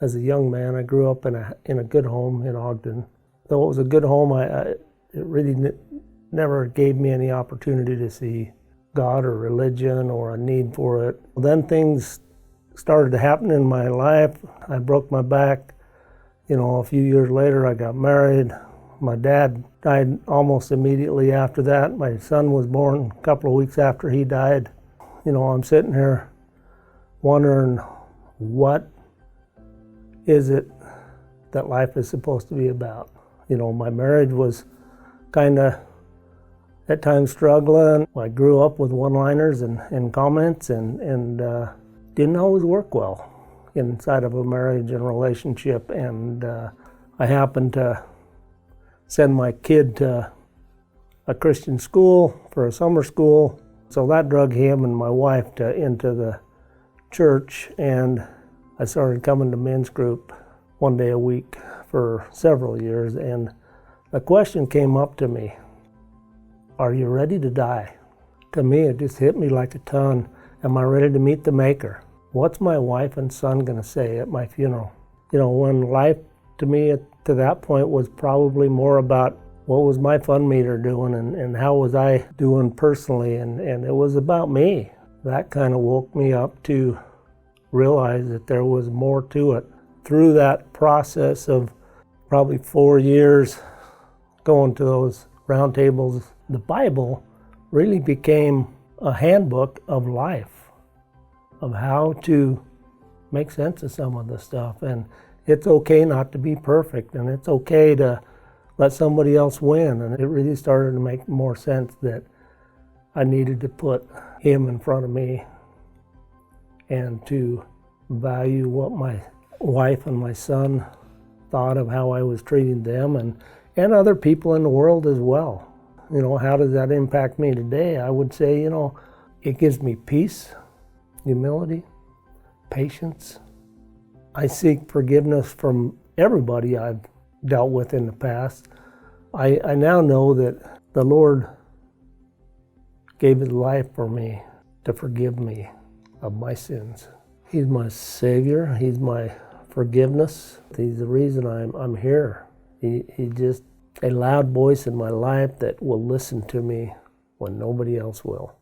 As a young man, I grew up in a good home in Ogden. Though it was a good home, it really never gave me any opportunity to see God or religion or a need for it. Then things started to happen in my life. I broke my back. A few years later, I got married. My dad died almost immediately after that. My son was born a couple of weeks after he died. I'm sitting here wondering, what is it that life is supposed to be about? My marriage was kind of at times struggling. I grew up with one-liners and comments and didn't always work well inside of a marriage and relationship. And I happened to send my kid to a Christian school for a summer school. So that drug him and my wife into the church, and I started coming to men's group one day a week for several years. And the question came up to me, are you ready to die? To me, it just hit me like a ton. Am I ready to meet the Maker? What's my wife and son going to say at my funeral? When life to me to that point was probably more about what was my fun meter doing and how was I doing personally, and it was about me. That kind of woke me up to realize that there was more to it. Through that process of probably 4 years going to those round tables, the Bible really became a handbook of life, of how to make sense of some of the stuff. And it's okay not to be perfect, and it's okay to let somebody else win. And it really started to make more sense that I needed to put him in front of me and to value what my wife and my son thought of how I was treating them and other people in the world as well. How does that impact me today? I would say, it gives me peace, humility, patience. I seek forgiveness from everybody I've dealt with in the past. I now know that the Lord gave his life for me to forgive me of my sins. He's my Savior. He's my forgiveness. He's the reason I'm here. He's just a loud voice in my life that will listen to me when nobody else will.